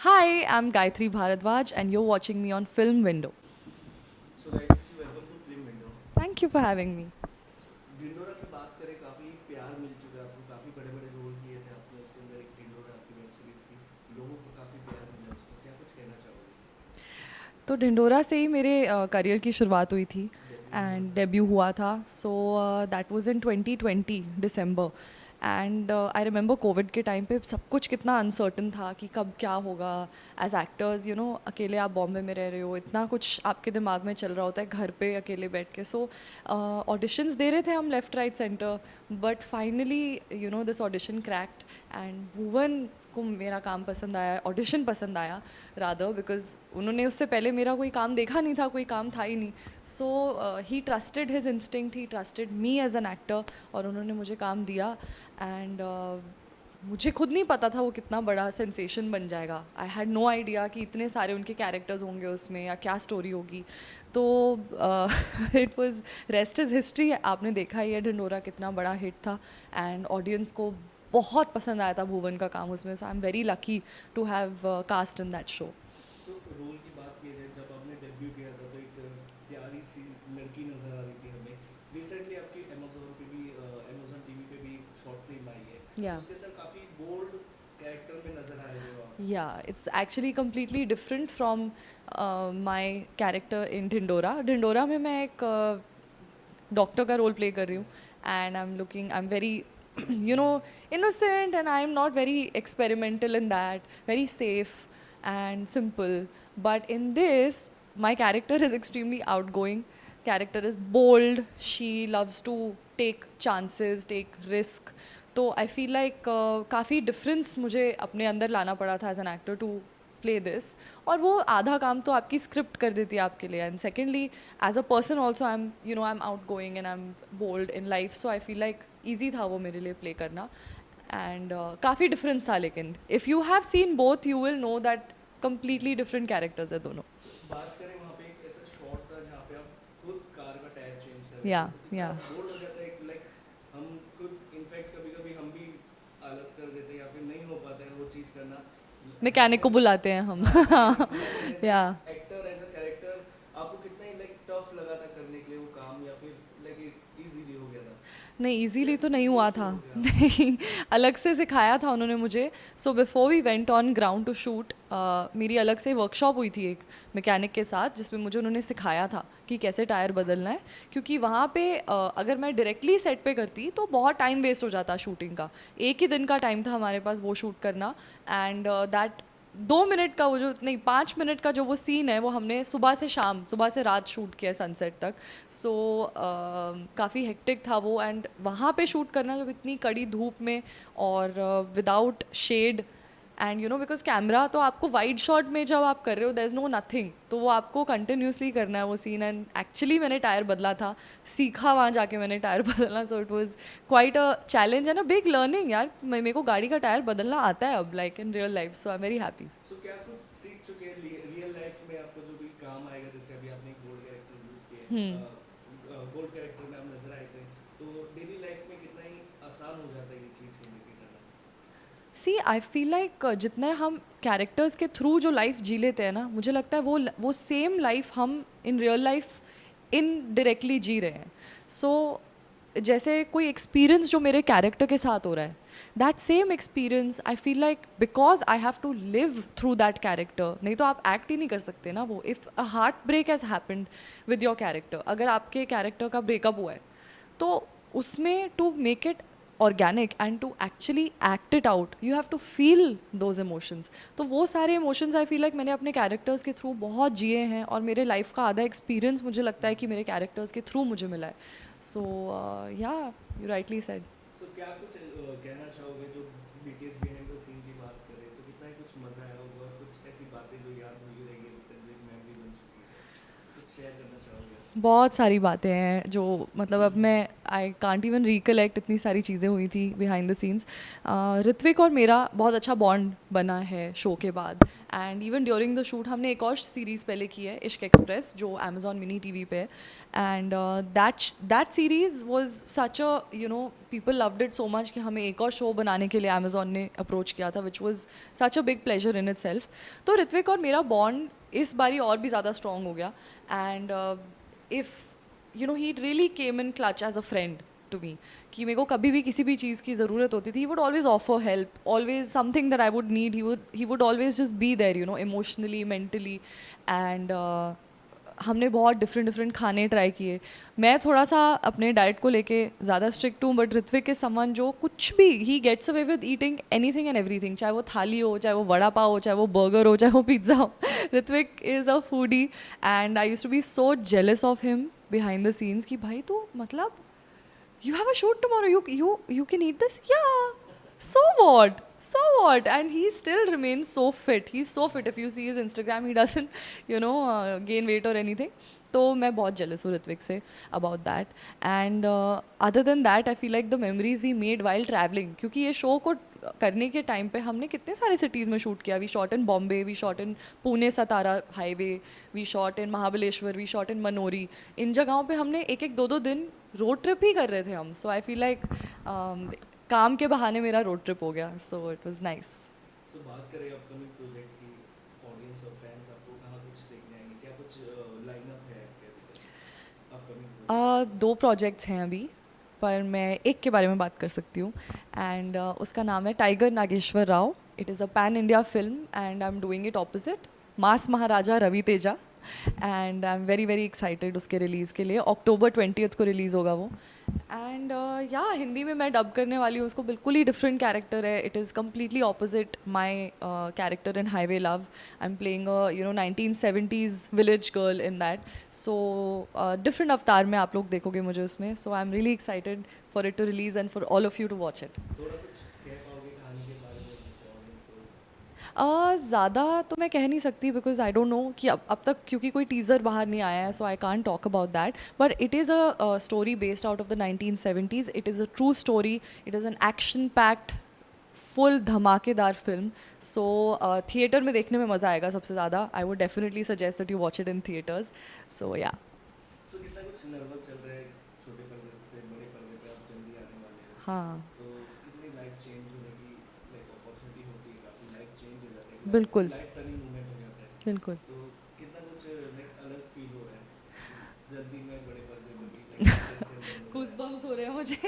Hi, I'm Gayatri Bharadwaj, and you're watching me on Film Window. So guys welcome to Film Window. Thank you for having me. Dhindora की बात करें, काफ़ी प्यार मिल चुका है आपको, काफ़ी बड़े बड़े रोल किए थे आपने उसके अंदर। एक ढिंडोरा आपकी वेब सीरीज थी, लोगों को काफ़ी प्यार मिला उसको, क्या कुछ कहना चाहोगे? तो ढिंडोरा से ही मेरे करियर की शुरुआत हुई थी डेब्यू हुआ एंड था। डेब्यू हुआ था. So that was in 2020 December. And I remember Covid के टाइम पे सब कुछ कितना अनसर्टन था कि कब क्या होगा. एज एक्टर्स अकेले आप बॉम्बे में रह रहे हो, इतना कुछ आपके दिमाग में चल रहा होता है घर पे अकेले बैठ के. सो ऑडिशंस दे रहे थे हम left right centre, but finally this audition cracked. And Bhuvan को मेरा काम पसंद आया, ऑडिशन पसंद आया रादर, बिकॉज उन्होंने उससे पहले मेरा कोई काम देखा नहीं था, कोई काम था ही नहीं. So he trusted his instinct, he trusted me as an actor, और उन्होंने मुझे काम दिया. एंड मुझे खुद नहीं पता था वो कितना बड़ा सेंसेशन बन जाएगा. आई हैड नो आइडिया कि इतने सारे उनके कैरेक्टर्स होंगे उसमें या क्या स्टोरी होगी. तो it was rest is history. आपने देखा ही है ढिंडोरा कितना बड़ा हिट था, एंड ऑडियंस को बहुत पसंद आया था भुवन का काम उसमें. So I am very lucky to have cast in that show. So role की बात की जाए, जब आपने डेब्यू किया था तो एक प्यारी सी लड़की नज़र आ रही थी हमें। रिसेंटली आपकी अमेजोन पे भी, अमेजोन टीवी पे भी शॉर्ट फिल्म आई है, या उसके अंदर काफ़ी बोल्ड कैरेक्टर में नज़र आ रहे हो आप। या it's actually completely different from my character in Dhindora. Dhindora में मैं एक डॉक्टर का रोल प्ले कर रही हूँ, and I am very innocent, and I am not very experimental in that, very safe and simple. But in this, my character is extremely outgoing. Character is bold. She loves to take chances, take risk. तो I feel like काफ़ी difference मुझे अपने अंदर लाना पड़ा था as an actor to play this. और वो आधा काम तो आपकी स्क्रिप्ट कर देती है आपके लिए. And secondly, as a person also I am outgoing and I am bold in life. So I feel like easy था वो मेरे लिए प्ले करना. एंड काफ़ी डिफरेंस था, लेकिन if you have seen both you will know that completely different characters है दोनों. सो बात करें, वहाँ पे एक ऐसा शॉट था जहाँ पे आप खुद कार का टायर चेंज कर रहे या थे, तो कितना या बोल्ड हो जाता है। एक लाइक हम खुद इनफैक्ट कभी कभी हम भी आलस कर देते हैं या फिर नहीं हो पाता है वो चीज़ करना। मैकेनिक को बुलाते हैं हम. हाँ, लेकिन लेकिन एज या एक्टर, एज अ कैरेक्टर, आपको कितना ही लाइक टफ लगा था करने के लिए वो काम, या फिर लाइक इजीली हो गया था? नहीं, इजीली तो नहीं हुआ मुश्किल था. हो गया? नहीं, अलग से सिखाया था उन्होंने मुझे. So before we went on ground to shoot, मेरी अलग से वर्कशॉप हुई थी एक मैकेनिक के साथ, जिसमें मुझे उन्होंने सिखाया था कि कैसे टायर बदलना है. क्योंकि वहाँ पे अगर मैं डायरेक्टली सेट पे करती तो बहुत टाइम वेस्ट हो जाता शूटिंग का. एक ही दिन का टाइम था हमारे पास वो शूट करना. एंड दैट 2 मिनट का वो जो नहीं 5 मिनट का जो वो सीन है, वो हमने सुबह से शाम, सुबह से रात शूट किया सनसेट तक. सो काफ़ी हेक्टिक था वो. एंड वहाँ पे शूट करना जब इतनी कड़ी धूप में और without shade, and because camera तो आपको वाइड शॉट में जब आप कर रहे हो देयर इज़ नो नथिंग, तो वो आपको कंटिन्यूसली करना है वो सीन. एंड एक्चुअली मैंने टायर बदला था, सीखा वहाँ जाके मैंने टायर बदलना. सो it was quite a challenge and a big learning. यार मेरे को गाड़ी का टायर बदलना आता है अब, like in real life. So I am very happy. So क्या कुछ सीख चुके हैं रियल लाइफ में, आपको जो भी काम आएगा? जैसे अभी आपने एक बोल्ड कैरेक्टर यूज किए, बोल्ड कैरेक्टर में आप नजर आए थे, तो डेली लाइफ में कितना ही आसान हो जाता है ये चीज़ करने के करना? सी आई फील लाइक जितना हम कैरेक्टर्स के थ्रू जो लाइफ जी लेते हैं ना, मुझे लगता है वो सेम लाइफ हम इन रियल लाइफ इनडायरेक्टली जी रहे हैं. सो जैसे कोई एक्सपीरियंस जो मेरे कैरेक्टर के साथ हो रहा है, that same experience I feel like because I have to live through that character. नहीं तो आप एक्ट ही नहीं कर सकते ना वो. If a heartbreak has happened with your character, अगर आपके कैरेक्टर का ब्रेकअप हुआ है, तो उसमें to make it organic and to actually act it out, you have to feel those emotions. तो वो सारे इमोशंस आई फील लाइक मैंने अपने कैरेक्टर्स के थ्रू बहुत जिए हैं, और मेरे लाइफ का आधा एक्सपीरियंस मुझे लगता है कि मेरे कैरेक्टर्स के थ्रू मुझे मिला है. सो या, यू राइटली सेड. सो क्या कुछ कहना चाहोगे, जो बीटीएस बिहाइंड द सीन की बात करें तो कितना ही कुछ मज़ा आया होगा, और कुछ ऐसी बातें जो याद भूली रहेगी अभी तक, जो एक मेमोरी बन चुकी है, कुछ शेयर करना चाहोगे? बहुत सारी बातें हैं जो मतलब अब मैं आई कांट इवन रिकलेक्ट, इतनी सारी चीज़ें हुई थी बिहाइंड द सीन्स. ऋत्विक और मेरा बहुत अच्छा बॉन्ड बना है शो के बाद. And even during the shoot हमने एक और सीरीज़ पहले की है, इश्क एक्सप्रेस, जो अमेजॉन मिनी टीवी पे है. And that series was such a, you no, people loved it so much कि हमें एक और शो बनाने के लिए अमेजॉन ने अप्रोच किया था, which was such a big pleasure in it self. तो ऋत्विक और मेरा बॉन्ड इस बारी और भी ज़्यादा स्ट्रॉन्ग हो गया. And if you know, he really came in clutch as a friend to me, कि मेरे को कभी भी किसी भी चीज़ की ज़रूरत होती थी, he would always offer help, always something that I would need, he would always just be there, you know, emotionally, mentally. And हमने बहुत डिफरेंट खाने ट्राई किए. मैं थोड़ा सा अपने डाइट को लेके ज़्यादा स्ट्रिक्ट हूँ, बट ऋत्विक इज समवन जो कुछ भी, he gets away with eating anything and everything, चाहे वो थाली हो, चाहे वो वड़ा पाव हो, चाहे वो बर्गर हो, चाहे वो पिज्ज़ा हो. Ritwik is a foodie. And I use to be so jealous of him behind the scenes कि भाई तू, मतलब, you have a shoot tomorrow, you can eat this, yeah, so what, and he still remains so fit. He's so fit. If you see his Instagram, he doesn't, you know, gain weight or anything. तो मैं बहुत jealous हूँ ऋत्विक से about that. And other than that, I feel like the memories we made while traveling, क्योंकि ये show को करने के टाइम पे हमने कितने सारे सिटीज़ में शूट किया. We shot in Bombay, we shot in Pune Satara highway, we shot in Mahabaleshwar, we shot in Manori. इन जगहों पे हमने एक एक दो दो दिन रोड ट्रिप ही कर रहे थे हम. सो आई फील लाइक काम के बहाने मेरा रोड ट्रिप हो गया. So it was nice. So बात करें अपकमिंग प्रोजेक्ट की, ऑडियंस और फैंस आपको कहाँ कुछ देखने आएंगे, क्या कुछ लाइनअप है आपके अपकमिंग? 2 प्रोजेक्ट्स हैं अभी, पर मैं एक के बारे में बात कर सकती हूँ. एंड उसका नाम है tiger Nageswara Rao. It is a pan India film and I am doing it opposite mass Maharaja Ravi Teja. And I am very very excited उसके रिलीज़ के लिए. अक्टूबर 20th को रिलीज़ होगा वो. एंड या हिंदी में मैं डब करने वाली हूँ उसको. बिल्कुल ही डिफरेंट कैरेक्टर है. It is completely opposite my character in Highway Love. I am playing a, you know, 1970s village girl in that. So different अवतार में आप लोग देखोगे मुझे उसमें. So I am really excited for it to release and for all of you to watch it. थोड़ा कुछ कह पाओगे कहानी के बारे में जिससे ऑडियंस को? ज़्यादा तो मैं कह नहीं सकती, बिकॉज आई डोंट नो कि अब तक, क्योंकि कोई टीज़र बाहर नहीं आया है, so I can't talk about that. But it is a story based out of the 1970s. It is a true story. It is an action packed full धमाकेदार फिल्म. सो थिएटर में देखने में मज़ा आएगा सबसे ज़्यादा. I would definitely suggest that you watch it in theatres. So yeah. So कितना कुछ नर्वस चल रहा है, छोटे पर्दे से बड़े पर्दे पे आप जल्दी आने वाले हो, हाँ, तो कितनी लाइफ चेंज होने की लाइक अपॉर्चुनिटी होती है, काफ़ी लाइफ चेंज हो जाता है, बिल्कुल लाइफ टर्निंग मोमेंट हो जाता है. बिल्कुल. तो कितना कुछ लाइक अलग फील हो रहा है जल्दी में बड़े पर्दे में भी, like, गूज़बम्स हो रहे हैं मुझे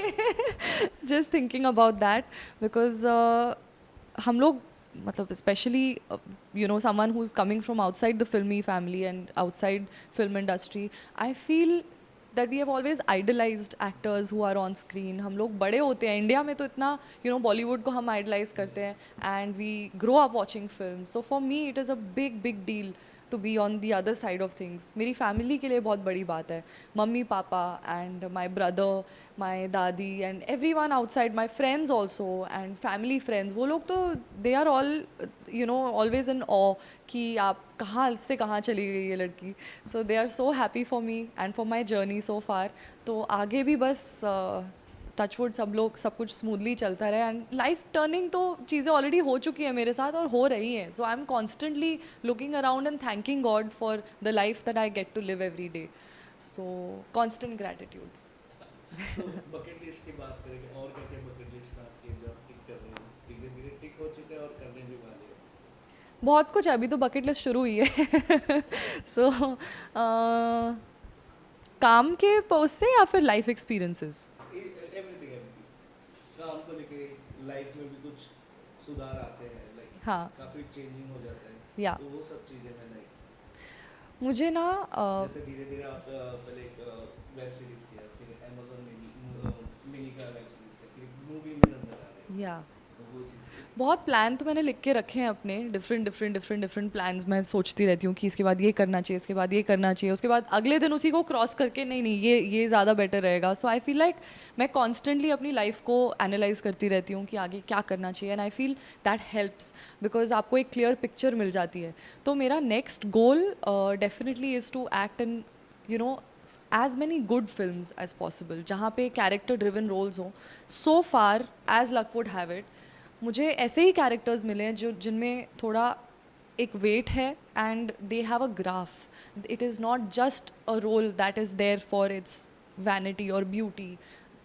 just thinking about that. Because हम लोग, मतलब specially you know, someone who is coming from outside the filmy family and outside film industry, I feel that we have always idolized actors who are on screen. हम लोग बड़े होते हैं India में तो इतना, you know, बॉलीवुड को हम idolize करते हैं and we grow up watching films. So for me it is a big deal to be on the other side of things. मेरी फैमिली के लिए बहुत बड़ी बात है. Mummy papa and my brother, my दादी and everyone outside, my friends also and family friends, वो लोग तो they are all, you know, always in awe कि आप कहाँ से कहाँ चली गई ये लड़की. So they are so happy for me and for my journey so far. तो आगे भी बस टचवुड सब कुछ स्मूथली चलता रहे. एंड लाइफ टर्निंग तो चीज़ें ऑलरेडी हो चुकी हैं मेरे साथ और हो रही हैं. So I am constantly looking around and thanking God for the life that I get to live every day. So constant gratitude. तो बकेट लिस्ट की बात करेंगे, और क्या क्या बकेट लिस्ट में आपकी जो आप टिक कर रहे हो, धीरे धीरे टिक हो चुके हैं और करने भी वाले हो? बहुत कुछ है, अभी तो बकेट लिस्ट शुरू हुई है. सो काम के उससे या फिर लाइफ एक्सपीरियंसेस? एवरीथिंग एवरीथिंग, काम को लेके लाइफ में भी कुछ सुधार आते हैं, लाइक हाँ, काफ़ी चेंजिंग हो जाता है, या तो वो सब चीज़ें मैं लाइक, मुझे ना जैसे धीरे धीरे आप पहले एक वेब सीरीज़ किया, फिर अमेजोन मिनी का वेब सीरीज़ किया, फिर मूवी में नजर आ रहे हैं, या तो वो चीज़ बहुत प्लान तो मैंने लिख के रखे हैं अपने. डिफरेंट प्लान्स मैं सोचती रहती हूँ कि इसके बाद ये करना चाहिए, इसके बाद ये करना चाहिए, उसके बाद अगले दिन उसी को क्रॉस करके नहीं ये ज़्यादा बेटर रहेगा. सो आई फील लाइक मैं कॉन्स्टेंटली अपनी लाइफ को एनालाइज करती रहती हूँ कि आगे क्या करना चाहिए. And I feel that helps because आपको एक क्लियर पिक्चर मिल जाती है. तो मेरा next goal definitely is to act in, you know, as many good films as possible जहाँ पे character driven roles हों. So far as luck would have it, मुझे ऐसे ही characters मिले हैं जो जिनमें थोड़ा एक weight है and they have a graph. It is not just a role that is there for its vanity or beauty.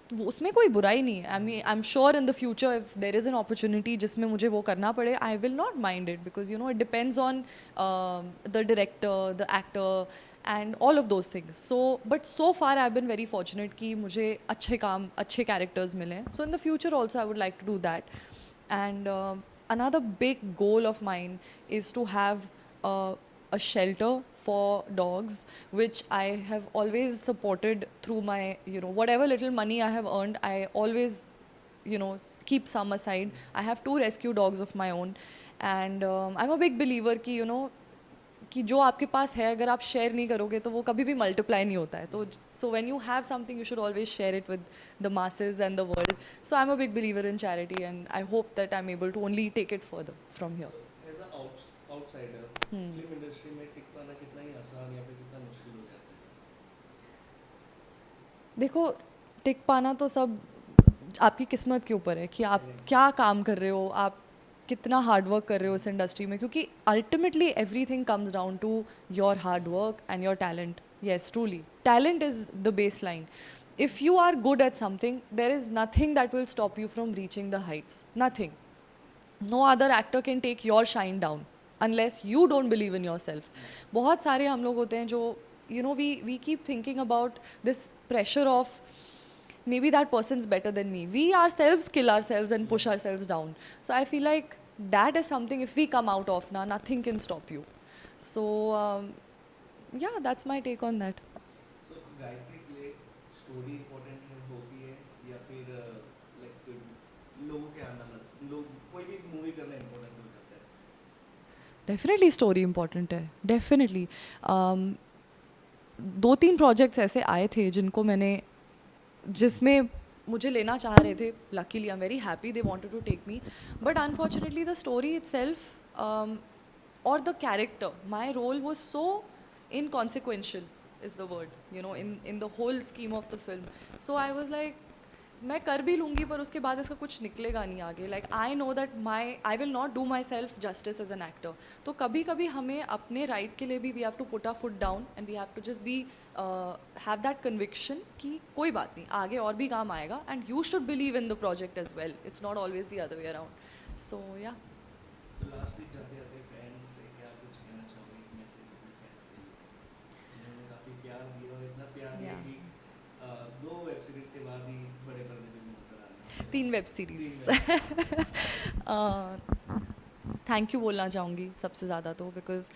तो उसमें कोई बुराई नहीं है. I am sure in the future if there is an opportunity जिसमें मुझे वो करना पड़े, I will not mind it, because you know it depends on the director, the actor and all of those things. So but so far I been very fortunate कि मुझे अच्छे काम, अच्छे कैरेक्टर्स मिले. So in the future also I would like to do that. And another big goal of mine is to have a shelter for dogs, which I have always supported through my, you know, whatever little money I have earned, I always, you know, keep some aside. I have 2 rescue dogs of my own, and I'm a big believer कि you know कि जो आपके पास है अगर आप share नहीं करोगे तो वो कभी भी मल्टीप्लाई नहीं होता है. तो so when you have something you should always share it with the masses and the world. So I am a big believer in charity and I hope that I am able to only take it further from here. As a outsider film industry में टिक पाना कितना ही आसान या फिर कितना मुश्किल हो जाता है? देखो, टिक पाना तो सब आपकी किस्मत के ऊपर है कि आप क्या काम कर रहे हो, आप कितना हार्ड वर्क कर रहे हो इस इंडस्ट्री में, क्योंकि ultimately everything comes down to your hard work and your talent. Yes, truly talent is the baseline. If you are good at something there is nothing that will stop you from reaching the heights. Nothing. No other actor can take your shine down unless you don't believe in yourself. बहुत सारे हम लोग होते हैं जो you know we keep thinking about this pressure of maybe that person's better than me. We ourselves kill ourselves and push ourselves down. So I feel like that is something if we come out of na, nothing can stop you. So yeah, that's my take on that. सो गायत्री के लिए story important होती है या फिर like लोगों के आना, लोग कोई भी मूवी करना इम्पोर्टेंट हो जाता है? डेफिनेटली स्टोरी इम्पॉर्टेंट है, डेफिनेटली. 2-3 प्रोजेक्ट्स ऐसे आए थे जिनको मैंने, जिसमें मुझे लेना चाह रहे थे. Luckily I am very happy they wanted to take me, but unfortunately the story itself और the character, my role was so inconsequential is the word, you know, in the whole scheme of the film. So I was like मैं कर भी लूँगी पर उसके बाद इसका कुछ निकलेगा नहीं आगे. Like I know that I will not do myself justice as an actor. तो कभी कभी हमें अपने राइट के लिए भी we have to put a foot down and we have to just be have that conviction कि कोई बात नहीं, आगे और भी काम आएगा and you should believe in the project as well. It's not always the other way around. So yeah. So lastly जाते जाते फैंस से क्या कुछ कहना चाहोगे, एक मैसेज अपने फैंस के लिए जिन्होंने काफ़ी प्यार दिया और इतना प्यार दिया Yeah. कि 2 वेब सीरीज के बाद ही बड़े पर्दे पे नजर आ रहे हैं? 3 वेब सीरीज. थैंक यू बोलना चाहूँगी सबसे ज़्यादा तो, बिकॉज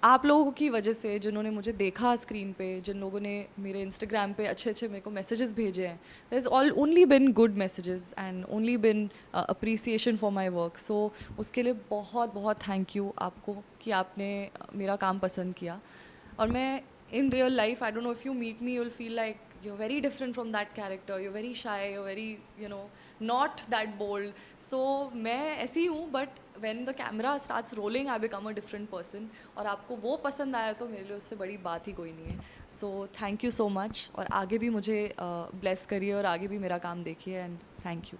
आप लोगों की वजह से, जिन्होंने मुझे देखा स्क्रीन पे, जिन लोगों ने मेरे इंस्टाग्राम पे अच्छे अच्छे मेरे को मैसेजेस भेजे हैं, there is only been good messages and only been appreciation for my work. So उसके लिए बहुत बहुत थैंक यू आपको कि आपने मेरा काम पसंद किया. और मैं in real life, I don't know, if you meet me, you'll feel like you're very different from that character. You're very shy, you're very, you know, not that bold. So मैं ऐसी हूँ, but when the camera starts rolling, I become a different person. और आपको वो पसंद आया तो मेरे लिए उससे बड़ी बात ही कोई नहीं है. So thank you so much. और आगे भी मुझे bless करिए और आगे भी मेरा काम देखिए, and thank you.